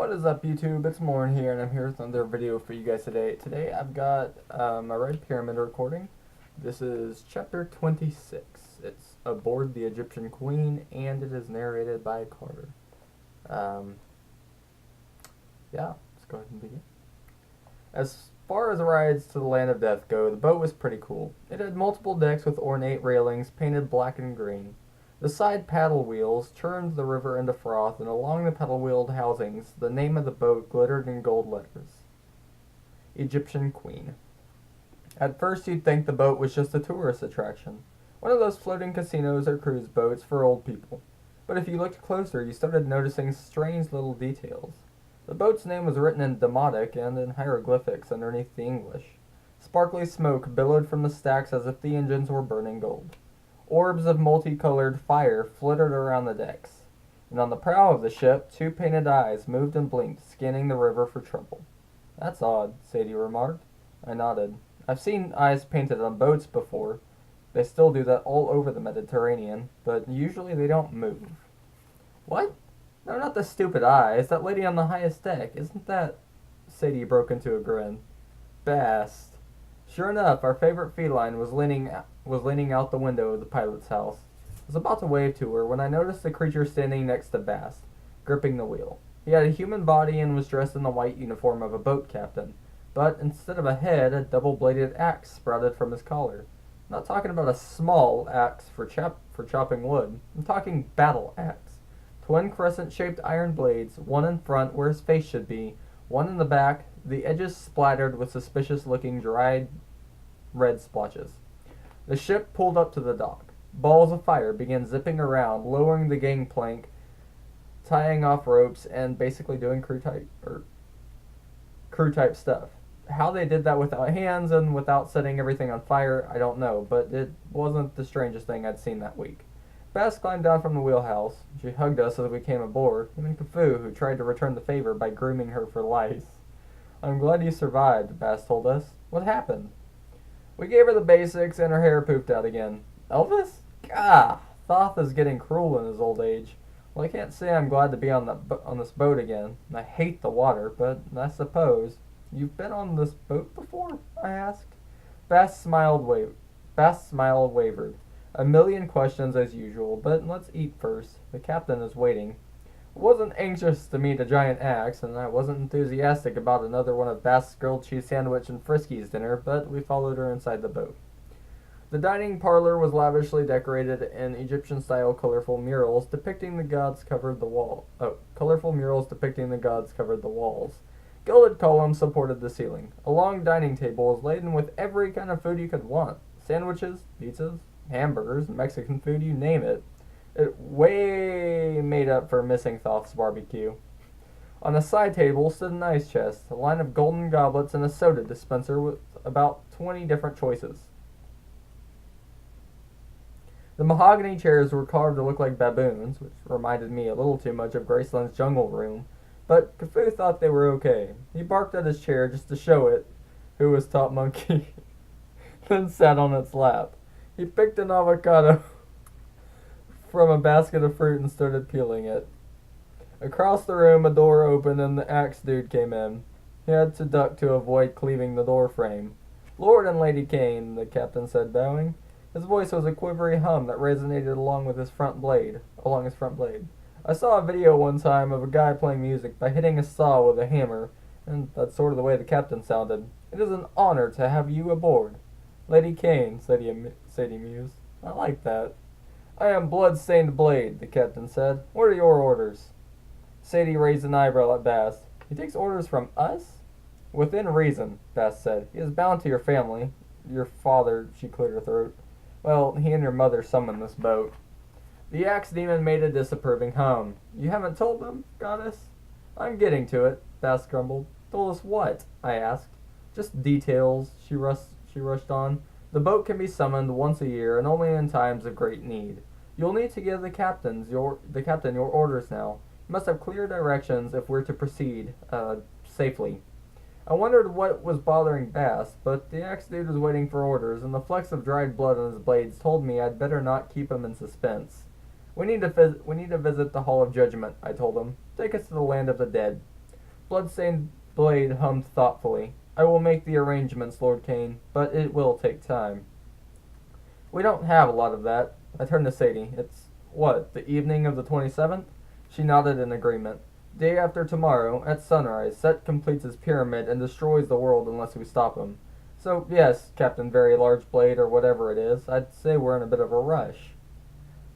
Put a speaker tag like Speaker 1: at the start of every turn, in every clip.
Speaker 1: What is up, YouTube? It's Malorn here, and I'm here with another video for you guys today. Today I've got my Red Pyramid recording. This is chapter 26. It's Aboard the Egyptian Queen, and it is narrated by Carter. Yeah, let's go ahead and begin. As far as rides to the Land of Death go, the boat was pretty cool. It had multiple decks with ornate railings painted black and green. The side paddle wheels churned the river into froth, and along the paddle-wheeled housings, the name of the boat glittered in gold letters. Egyptian Queen. At first you'd think the boat was just a tourist attraction, one of those floating casinos or cruise boats for old people. But if you looked closer, you started noticing strange little details. The boat's name was written in Demotic and in hieroglyphics underneath the English. Sparkly smoke billowed from the stacks as if the engines were burning gold. Orbs of multicolored fire flittered around the decks, and on the prow of the ship, two painted eyes moved and blinked, scanning the river for trouble. "That's odd," Sadie remarked. I nodded. "I've seen eyes painted on boats before. They still do that all over the Mediterranean, but usually they don't move." "What? No, not the stupid eyes. That lady on the highest deck. Isn't that—" Sadie broke into a grin. "Bast." Sure enough, our favorite feline was leaning out the window of the pilot's house. I was about to wave to her when I noticed the creature standing next to Bast, gripping the wheel. He had a human body and was dressed in the white uniform of a boat captain, but instead of a head, a double-bladed axe sprouted from his collar. I'm not talking about a small axe for chopping wood. I'm talking battle axe. Twin crescent-shaped iron blades, one in front where his face should be, one in the back, the edges splattered with suspicious-looking dried red splotches. The ship pulled up to the dock. Balls of fire began zipping around, lowering the gangplank, tying off ropes, and basically doing crew-type stuff. How they did that without hands and without setting everything on fire, I don't know, but it wasn't the strangest thing I'd seen that week. Bess climbed down from the wheelhouse. She hugged us as we came aboard, even Kafoo, who tried to return the favor by grooming her for lice. "I'm glad you survived," Bass told us. "What happened?" We gave her the basics, and her hair poofed out again. "Elvis? Gah! Thoth is getting cruel in his old age. Well, I can't say I'm glad to be on this boat again. I hate the water, but I suppose—" "You've been on this boat before?" I asked. Bass' smile wavered. "A million questions as usual, but let's eat first. The captain is waiting." I wasn't anxious to meet a giant axe, and I wasn't enthusiastic about another one of Bass's grilled cheese sandwich and Frisky's dinner, but we followed her inside the boat. The dining parlor was lavishly decorated in Egyptian-style colorful murals depicting the gods covered the walls. Gilded columns supported the ceiling. A long dining table was laden with every kind of food you could want. Sandwiches, pizzas, hamburgers, Mexican food, you name it. It way made up for missing Thoth's barbecue. On a side table stood an ice chest, a line of golden goblets, and a soda dispenser with about 20 different choices. The mahogany chairs were carved to look like baboons, which reminded me a little too much of Graceland's jungle room, but Kafoo thought they were okay. He barked at his chair just to show it who was top monkey, then sat on its lap. He picked an avocado from a basket of fruit and started peeling it. Across the room, a door opened and the axe dude came in. He had to duck to avoid cleaving the door frame. "Lord and Lady Kane," the captain said, bowing. His voice was a quivery hum that resonated along his front blade. "I saw a video one time of a guy playing music by hitting a saw with a hammer, and that's sort of the way the captain sounded. It is an honor to have you aboard." "Lady Kane," Sadie mused. "I like that." "I am Blood-Stained Blade," the captain said. "What are your orders?" Sadie raised an eyebrow at Bass. "He takes orders from us?" "Within reason," Bass said. "He is bound to your family." "Your father," she cleared her throat. "Well, he and your mother summoned this boat." The axe demon made a disapproving hum. "You haven't told them, goddess?" "I'm getting to it," Bass grumbled. "Told us what?" I asked. "Just details," she rushed on. "The boat can be summoned once a year, and only in times of great need. You'll need to give the captain your orders now. You must have clear directions if we're to proceed, safely." I wondered what was bothering Bass, but the axe dude was waiting for orders, and the flecks of dried blood on his blades told me I'd better not keep him in suspense. We need to visit the Hall of Judgment," I told him. "Take us to the land of the dead." Bloodstained Blade hummed thoughtfully. I will make the arrangements, Lord Kane, but it will take time. We don't have a lot of that. I turned to Sadie. It's, what, the evening of the 27th? She nodded in agreement. Day after tomorrow, at sunrise, Set completes his pyramid and destroys the world unless we stop him. So, yes, Captain Very Large Blade, or whatever it is, I'd say we're in a bit of a rush.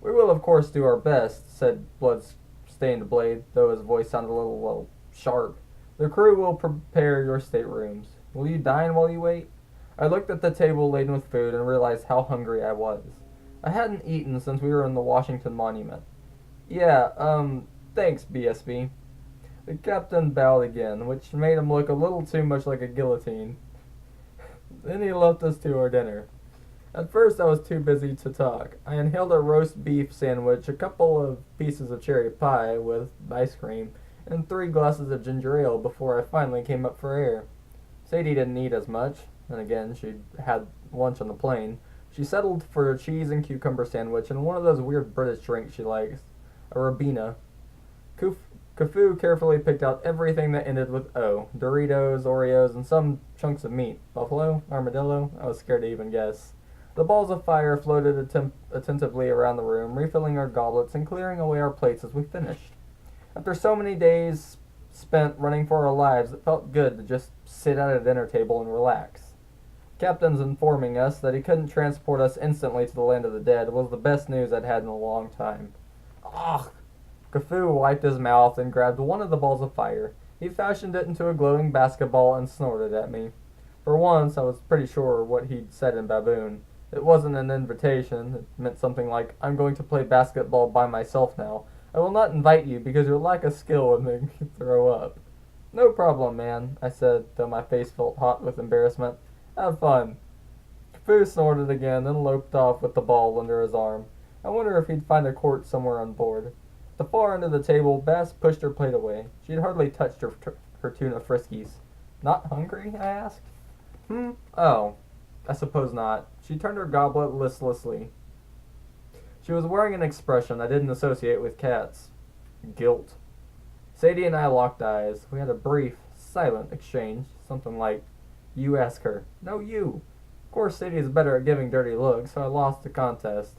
Speaker 1: We will, of course, do our best, said Blood-Stained Blade, though his voice sounded a little, well, sharp. The crew will prepare your staterooms. Will you dine while you wait? I looked at the table laden with food and realized how hungry I was. I hadn't eaten since we were in the Washington Monument. Yeah, thanks, BSB. The captain bowed again, which made him look a little too much like a guillotine. Then he left us to our dinner. At first I was too busy to talk. I inhaled a roast beef sandwich, a couple of pieces of cherry pie with ice cream, and 3 glasses of ginger ale before I finally came up for air. Sadie didn't eat as much, and again, she'd had lunch on the plane. She settled for a cheese and cucumber sandwich and one of those weird British drinks she likes, a Ribena. Kafoo carefully picked out everything that ended with O. Doritos, Oreos, and some chunks of meat. Buffalo? Armadillo? I was scared to even guess. The balls of fire floated attentively around the room, refilling our goblets and clearing away our plates as we finished. After so many days spent running for our lives, it felt good to just sit at a dinner table and relax. Captain's informing us that he couldn't transport us instantly to the land of the dead was the best news I'd had in a long time. Ugh! Kafoo wiped his mouth and grabbed one of the balls of fire. He fashioned it into a glowing basketball and snorted at me. For once, I was pretty sure what he'd said in baboon. It wasn't an invitation. It meant something like, I'm going to play basketball by myself now. I will not invite you because your lack of skill would make me throw up. No problem, man, I said, though my face felt hot with embarrassment. Have fun. Kafoo snorted again and loped off with the ball under his arm. I wonder if he'd find a court somewhere on board. At the far end of the table, Bass pushed her plate away. She'd hardly touched her tuna friskies. Not hungry? I asked. Oh, I suppose not. She turned her goblet listlessly. She was wearing an expression I didn't associate with cats. Guilt. Sadie and I locked eyes. We had a brief, silent exchange. Something like, you ask her. No, you. Of course, Sadie is better at giving dirty looks, so I lost the contest.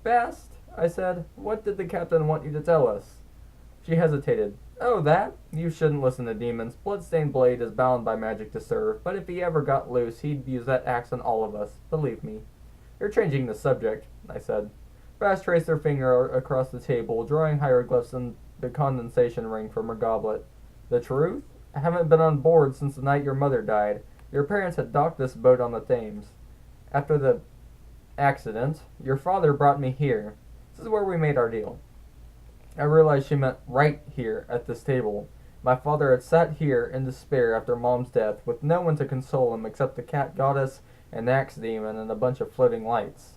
Speaker 1: Bast, I said, what did the captain want you to tell us? She hesitated. Oh, that? You shouldn't listen to demons. Bloodstained Blade is bound by magic to serve, but if he ever got loose, he'd use that axe on all of us. Believe me. You're changing the subject, I said. Bass traced her finger across the table, drawing hieroglyphs and the condensation ring from her goblet. The truth? I haven't been on board since the night your mother died. Your parents had docked this boat on the Thames. After the accident, your father brought me here. This is where we made our deal. I realized she meant right here at this table. My father had sat here in despair after Mom's death, with no one to console him except the cat goddess, an axe demon, and a bunch of floating lights.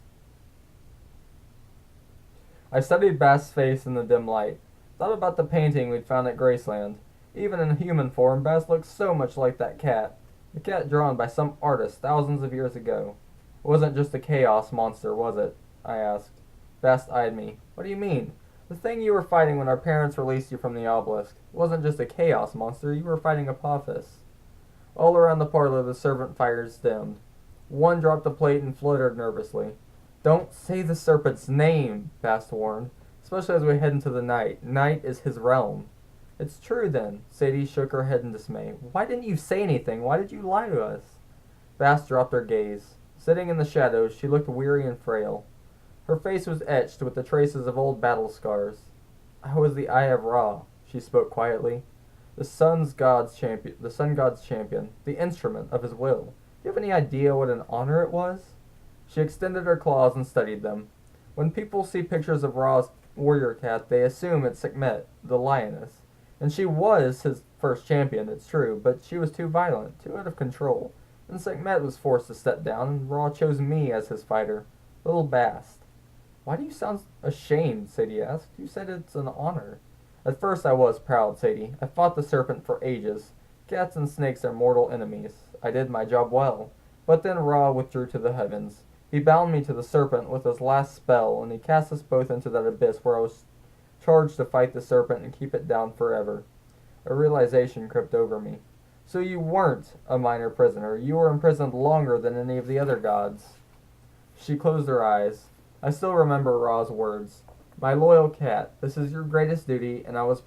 Speaker 1: I studied Bass's face in the dim light. Thought about the painting we'd found at Graceland. Even in human form, Bass looked so much like that cat. The cat drawn by some artist thousands of years ago. It wasn't just a chaos monster, was it? I asked. Bass eyed me. What do you mean? The thing you were fighting when our parents released you from the obelisk. It wasn't just a chaos monster, you were fighting Apophis. All around the parlor the servant fires dimmed. One dropped a plate and fluttered nervously. Don't say the serpent's name, Bass warned, especially as we head into the night. Night is his realm. It's true then. Sadie shook her head in dismay. Why didn't you say anything? Why did you lie to us? Bass dropped her gaze. Sitting in the shadows, she looked weary and frail. Her face was etched with the traces of old battle scars. I was the Eye of Ra, she spoke quietly. The sun god's champion, the instrument of his will. Do you have any idea what an honor it was? She extended her claws and studied them. When people see pictures of Ra's warrior cat, they assume it's Sekhmet, the lioness. And she was his first champion, it's true, but she was too violent, too out of control. And Sekhmet was forced to step down, and Ra chose me as his fighter. Little Bast. Why do you sound ashamed? Sadie asked. You said it's an honor. At first I was proud, Sadie. I fought the serpent for ages. Cats and snakes are mortal enemies. I did my job well. But then Ra withdrew to the heavens. He bound me to the serpent with his last spell, and he cast us both into that abyss where I was charged to fight the serpent and keep it down forever. A realization crept over me. So you weren't a minor prisoner. You were imprisoned longer than any of the other gods. She closed her eyes. I still remember Ra's words. My loyal cat, this is your greatest duty, and I was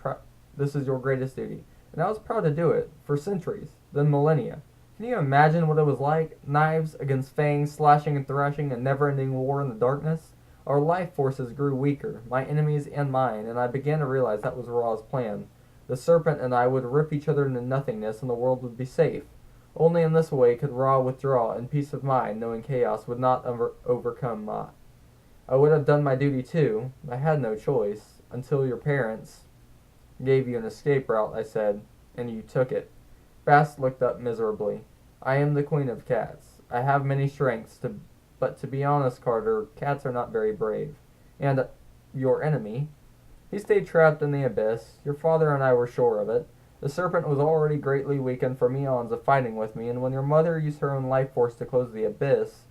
Speaker 1: this is your greatest duty. And I was proud to do it, for centuries, then millennia. Can you imagine what it was like? Knives against fangs, slashing and thrashing, a never-ending war in the darkness? Our life forces grew weaker, my enemies and mine, and I began to realize that was Ra's plan. The serpent and I would rip each other into nothingness, and the world would be safe. Only in this way could Ra withdraw in peace of mind, knowing chaos would not overcome Ma. I would have done my duty too. I had no choice. Until your parents gave you an escape route, I said, and you took it. Bast looked up miserably. I am the queen of cats. I have many strengths, but to be honest, Carter, cats are not very brave. And your enemy? He stayed trapped in the abyss. Your father and I were sure of it. The serpent was already greatly weakened from eons of fighting with me, and when your mother used her own life force to close the abyss,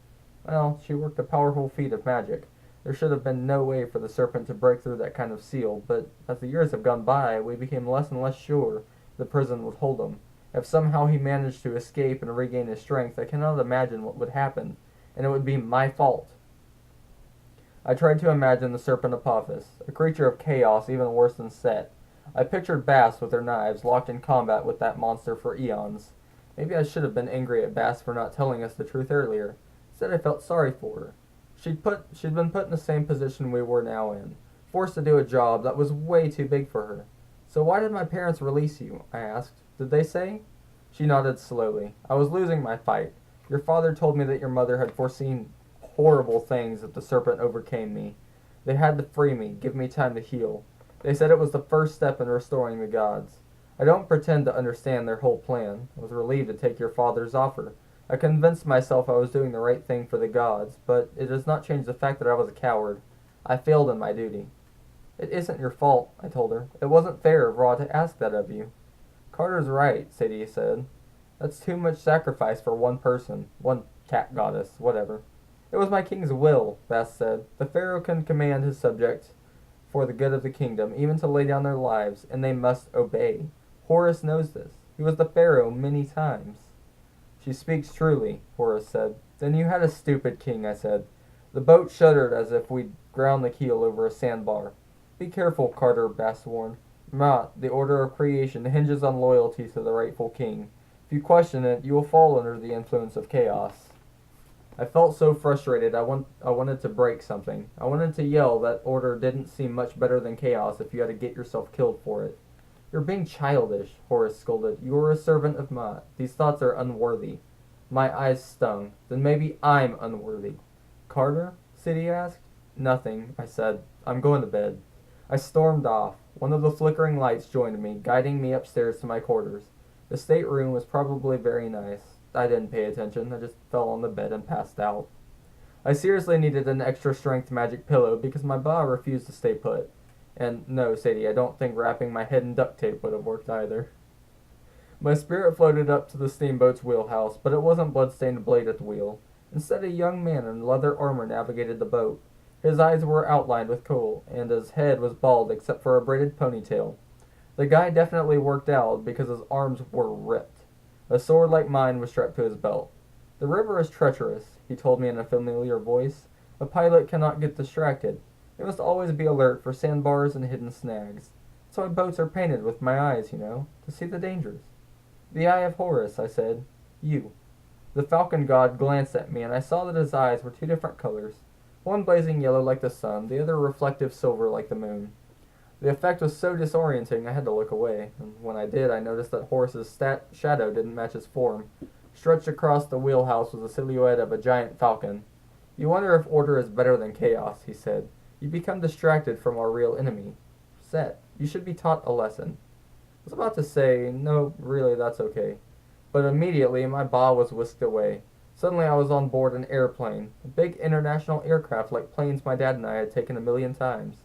Speaker 1: well, she worked a powerful feat of magic. There should have been no way for the serpent to break through that kind of seal, but as the years have gone by, we became less and less sure the prison would hold him. If somehow he managed to escape and regain his strength, I cannot imagine what would happen, and it would be my fault. I tried to imagine the serpent Apophis, a creature of chaos even worse than Set. I pictured Bast with her knives, locked in combat with that monster for eons. Maybe I should have been angry at Bast for not telling us the truth earlier. Instead, I felt sorry for her. She'd been put in the same position we were now in, forced to do a job that was way too big for her. So why did my parents release you? I asked. Did they say? She nodded slowly. I was losing my fight. Your father told me that your mother had foreseen horrible things if the serpent overcame me. They had to free me, give me time to heal. They said it was the first step in restoring the gods. I don't pretend to understand their whole plan. I was relieved to take your father's offer. I convinced myself I was doing the right thing for the gods, but it does not change the fact that I was a coward. I failed in my duty. It isn't your fault, I told her. It wasn't fair of Ra to ask that of you. Carter's right, Sadie said. That's too much sacrifice for one person. One cat goddess, whatever. It was my king's will, Bast said. The pharaoh can command his subjects for the good of the kingdom, even to lay down their lives, and they must obey. Horus knows this. He was the pharaoh many times. She speaks truly, Horus said. Then you had a stupid king, I said. The boat shuddered as if we'd ground the keel over a sandbar. Be careful, Carter, Bast warned. Ma'at, the order of creation, hinges on loyalty to the rightful king. If you question it, you will fall under the influence of chaos. I felt so frustrated I wanted to break something. I wanted to yell that order didn't seem much better than chaos if you had to get yourself killed for it. You're being childish, Horus scolded. You are a servant of Ma'at. These thoughts are unworthy. My eyes stung. Then maybe I'm unworthy. Carter? Sadie asked. Nothing, I said. I'm going to bed. I stormed off. One of the flickering lights joined me, guiding me upstairs to my quarters. The stateroom was probably very nice. I didn't pay attention. I just fell on the bed and passed out. I seriously needed an extra strength magic pillow because my ba refused to stay put. And no, Sadie, I don't think wrapping my head in duct tape would have worked either. My spirit floated up to the steamboat's wheelhouse, but it wasn't blood-stained blade at the wheel. Instead, a young man in leather armor navigated the boat. His eyes were outlined with kohl, and his head was bald except for a braided ponytail. The guy definitely worked out because his arms were ripped. A sword like mine was strapped to his belt. The river is treacherous, he told me in a familiar voice. A pilot cannot get distracted. They must always be alert for sandbars and hidden snags. That's why boats are painted with my eyes, you know, to see the dangers. The eye of Horus, I said. You. The falcon god glanced at me, and I saw that his eyes were two different colors. One blazing yellow like the sun, the other reflective silver like the moon. The effect was so disorienting I had to look away, and when I did I noticed that Horus's shadow didn't match his form. Stretched across the wheelhouse was the silhouette of a giant falcon. You wonder if order is better than chaos, he said. You become distracted from our real enemy. Set, you should be taught a lesson. I was about to say, no, really, that's okay. But immediately my ba was whisked away. Suddenly I was on board an airplane, a big international aircraft like planes my dad and I had taken 1,000,000 times.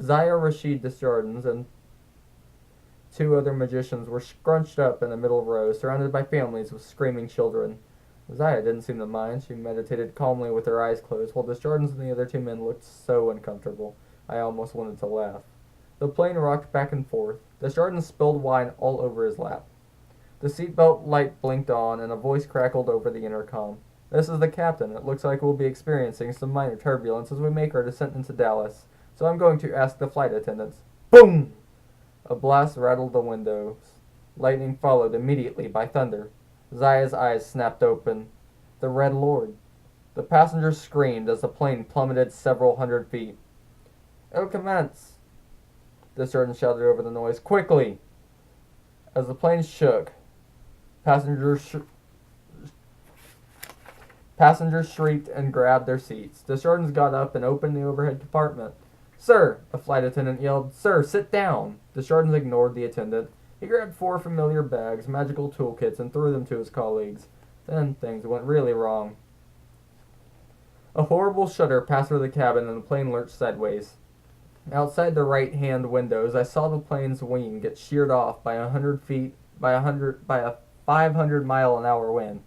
Speaker 1: Zaya Rashid Desjardins and 2 other magicians were scrunched up in the middle row, surrounded by families with screaming children. Zaya didn't seem to mind. She meditated calmly with her eyes closed, while Desjardins and the other 2 men looked so uncomfortable. I almost wanted to laugh. The plane rocked back and forth. Desjardins spilled wine all over his lap. The seatbelt light blinked on, and a voice crackled over the intercom. "This is the captain. It looks like we'll be experiencing some minor turbulence as we make our descent into Dallas, so I'm going to ask the flight attendants." Boom! A blast rattled the windows. Lightning followed immediately by thunder. Zaya's eyes snapped open. The Red Lord. The passengers screamed as the plane plummeted several hundred feet. "It'll commence!" The surgeon shouted over the noise. "Quickly!" As the plane shook, passengers shrieked and grabbed their seats. Desjardins got up and opened the overhead compartment. "Sir!" a flight attendant yelled. "Sir, sit down!" Desjardins ignored the attendant. He grabbed 4 familiar bags, magical toolkits, and threw them to his colleagues. Then things went really wrong. A horrible shudder passed through the cabin and the plane lurched sideways. Outside the right-hand windows, I saw the plane's wing get sheared off by a 500-mile-an-hour wind.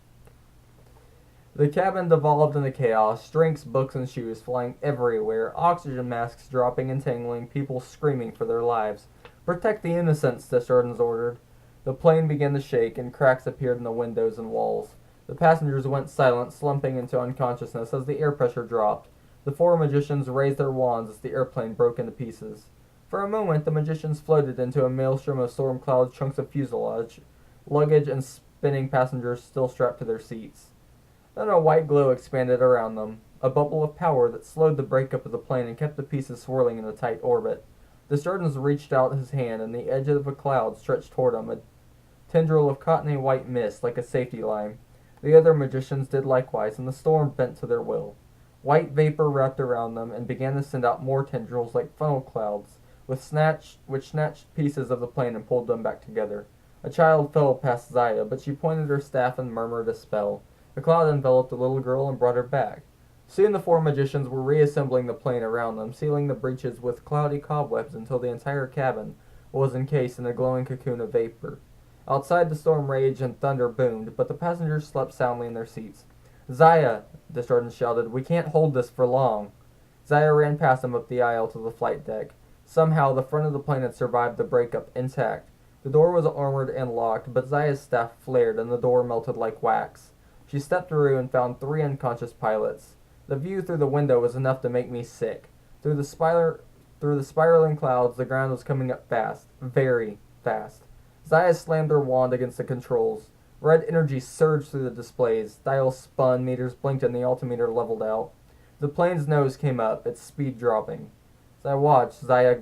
Speaker 1: The cabin devolved into chaos, drinks, books, and shoes flying everywhere, oxygen masks dropping and tangling, people screaming for their lives. "Protect the innocents," Desjardins ordered. The plane began to shake, and cracks appeared in the windows and walls. The passengers went silent, slumping into unconsciousness as the air pressure dropped. The 4 magicians raised their wands as the airplane broke into pieces. For a moment, the magicians floated into a maelstrom of storm cloud chunks of fuselage, luggage, and spinning passengers still strapped to their seats. Then a white glow expanded around them, a bubble of power that slowed the breakup of the plane and kept the pieces swirling in a tight orbit. Desjardins reached out his hand, and the edge of a cloud stretched toward him, a tendril of cottony white mist like a safety line. The other magicians did likewise, and the storm bent to their will. White vapor wrapped around them and began to send out more tendrils like funnel clouds, which snatched pieces of the plane and pulled them back together. A child fell past Zaya, but she pointed her staff and murmured a spell. The cloud enveloped the little girl and brought her back. Soon the 4 magicians were reassembling the plane around them, sealing the breaches with cloudy cobwebs until the entire cabin was encased in a glowing cocoon of vapor. Outside, the storm raged and thunder boomed, but the passengers slept soundly in their seats. "Zaya!" Desjardins shouted. "We can't hold this for long." Zaya ran past him up the aisle to the flight deck. Somehow, the front of the plane had survived the breakup intact. The door was armored and locked, but Zaya's staff flared and the door melted like wax. She stepped through and found 3 unconscious pilots. The view through the window was enough to make me sick. Through the spiraling clouds, the ground was coming up fast. Very fast. Zaya slammed her wand against the controls. Red energy surged through the displays. Dials spun, meters blinked, and the altimeter leveled out. The plane's nose came up, its speed dropping. As I watched, Zaya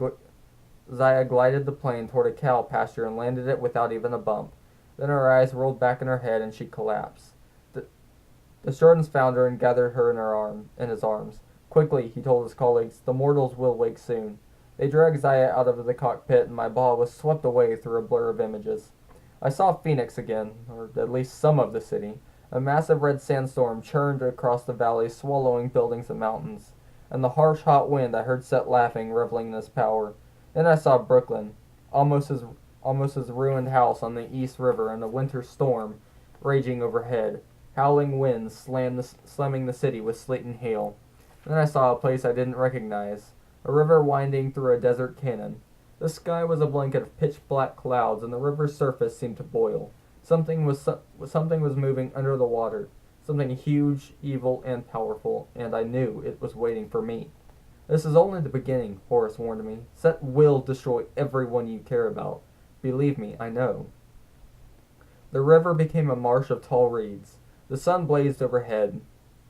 Speaker 1: glided the plane toward a cow pasture and landed it without even a bump. Then her eyes rolled back in her head and she collapsed. Desjardins found her and gathered her in his arms. Quickly, he told his colleagues, "The mortals will wake soon." They dragged Zaya out of the cockpit, and my ball was swept away through a blur of images. I saw Phoenix again, or at least some of the city. A massive red sandstorm churned across the valley, swallowing buildings and mountains. And the harsh, hot wind I heard set laughing, reveling in its power. Then I saw Brooklyn, almost his ruined house on the East River, and a winter storm raging overhead. Howling winds slamming the city with sleet and hail. Then I saw a place I didn't recognize, a river winding through a desert canyon. The sky was a blanket of pitch-black clouds, and the river's surface seemed to boil. Something was moving under the water, something huge, evil, and powerful, and I knew it was waiting for me. "This is only the beginning," Horace warned me. "Set will destroy everyone you care about. Believe me, I know." The river became a marsh of tall reeds. The sun blazed overhead.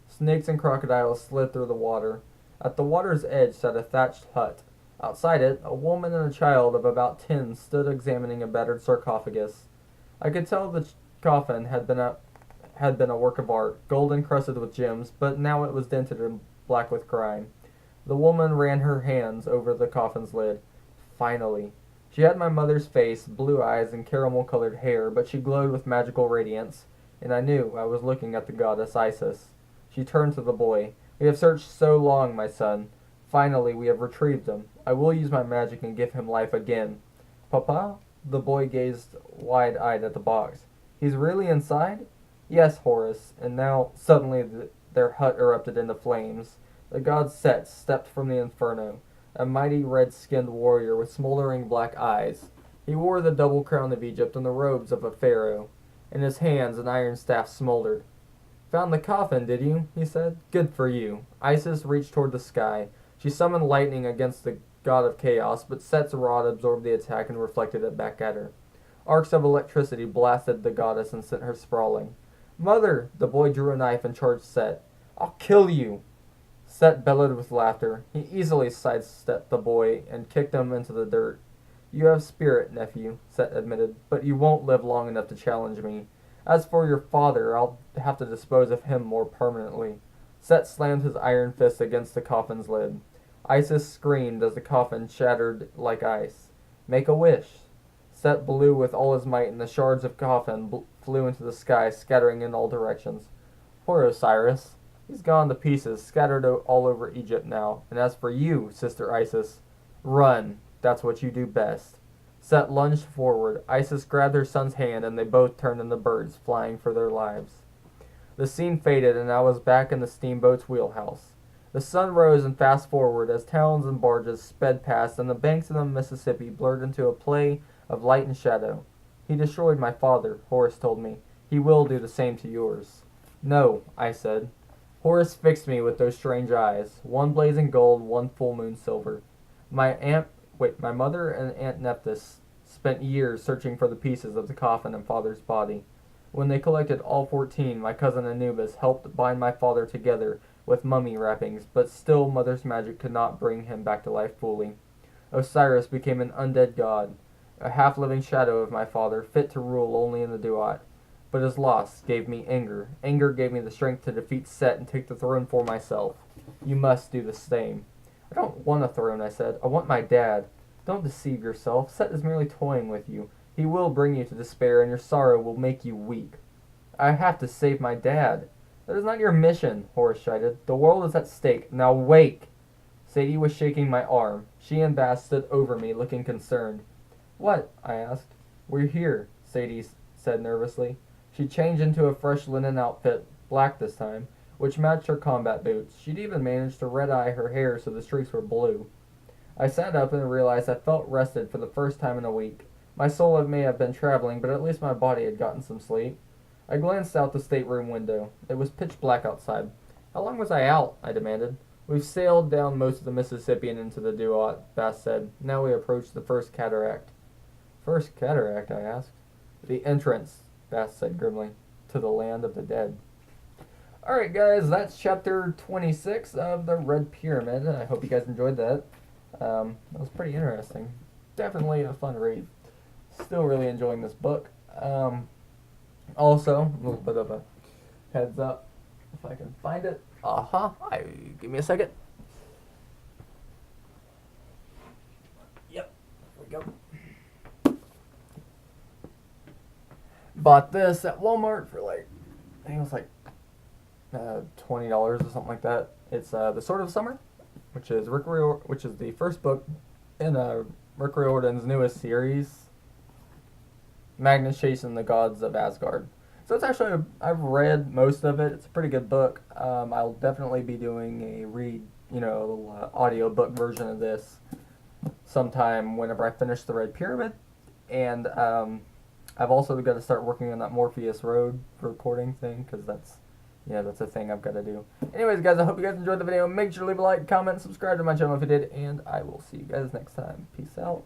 Speaker 1: Snakes and crocodiles slid through the water. At the water's edge sat a thatched hut. Outside it, a woman and a child of about 10 stood examining a battered sarcophagus. I could tell the coffin had been a work of art, gold encrusted with gems, but now it was dented and black with grime. The woman ran her hands over the coffin's lid. Finally. She had my mother's face, blue eyes, and caramel-colored hair, but she glowed with magical radiance, and I knew I was looking at the goddess Isis. She turned to the boy. "We have searched so long, my son. Finally, we have retrieved him. I will use my magic and give him life again." "Papa?" The boy gazed wide-eyed at the box. "He's really inside?" "Yes, Horace." And now, suddenly, their hut erupted into flames. The god Set stepped from the inferno. a mighty red-skinned warrior with smoldering black eyes. He wore the double crown of Egypt and the robes of a pharaoh. In his hands an iron staff smoldered. "Found the coffin, did you?" he said. "Good for you." Isis reached toward the sky. She summoned lightning against the god of chaos, but Set's rod absorbed the attack and reflected it back at her. Arcs of electricity blasted the goddess and sent her sprawling. "Mother!" The boy drew a knife and charged Set. "I'll kill you!" Set bellowed with laughter. He easily sidestepped the boy and kicked him into the dirt. "You have spirit, nephew," Set admitted, "but you won't live long enough to challenge me. As for your father, I'll have to dispose of him more permanently." Set slammed his iron fist against the coffin's lid. Isis screamed as the coffin shattered like ice. "Make a wish." Set blew with all his might, and the shards of coffin flew into the sky, scattering in all directions. "Poor Osiris. He's gone to pieces, scattered all over Egypt now. And as for you, Sister Isis, run. That's what you do best." Set lunged forward. Isis grabbed her son's hand, and they both turned into birds, flying for their lives. The scene faded, and I was back in the steamboat's wheelhouse. The sun rose and fast forward as towns and barges sped past, and the banks of the Mississippi blurred into a play of light and shadow. "He destroyed my father," Horace told me. "He will do the same to yours." "No," I said. Horace fixed me with those strange eyes, one blazing gold, one full moon silver. My mother and Aunt Nephthys spent years searching for the pieces of the coffin and father's body. When they collected all 14, my cousin Anubis helped bind my father together with mummy wrappings, but still mother's magic could not bring him back to life fully. Osiris became an undead god, a half-living shadow of my father, fit to rule only in the Duat. But his loss gave me anger. Anger gave me the strength to defeat Set and take the throne for myself. You must do the same. "I don't want a throne," I said. "I want my dad." "Don't deceive yourself. Set is merely toying with you. He will bring you to despair, and your sorrow will make you weak." "I have to save my dad." "That is not your mission," Horace shouted. "The world is at stake. Now wake!" Sadie was shaking my arm. She and Bass stood over me, looking concerned. "What?" I asked. "We're here," Sadie said nervously. She changed into a fresh linen outfit, black this time, which matched her combat boots. She'd even managed to red-eye her hair so the streaks were blue. I sat up and realized I felt rested for the first time in a week. My soul may have been traveling, but at least my body had gotten some sleep. I glanced out the stateroom window. It was pitch black outside. "How long was I out?" I demanded. "We've sailed down most of the Mississippi and into the Duat," Bass said. "Now we approach the first cataract." "First cataract?" I asked. "The entrance," Bass said grimly, "to the land of the dead." Alright guys, that's chapter 26 of the Red Pyramid. I hope you guys enjoyed that. That was pretty interesting. Definitely a fun read. Still really enjoying this book. Also, a little bit of a heads up, if I can find it. Give me a second. Yep, here we go. Bought this at Walmart for I think it was $20 or something like that. It's The Sword of Summer, which is the first book in Rick Riordan's newest series, Magnus Chasing the Gods of Asgard. So it's actually, I've read most of it. It's a pretty good book. I'll definitely be doing a little audio book version of this sometime whenever I finish the Red Pyramid. And I've also got to start working on that Morpheus Road recording thing, because that's a thing I've got to do. Anyways, guys, I hope you guys enjoyed the video. Make sure to leave a like, comment, subscribe to my channel if you did, and I will see you guys next time. Peace out.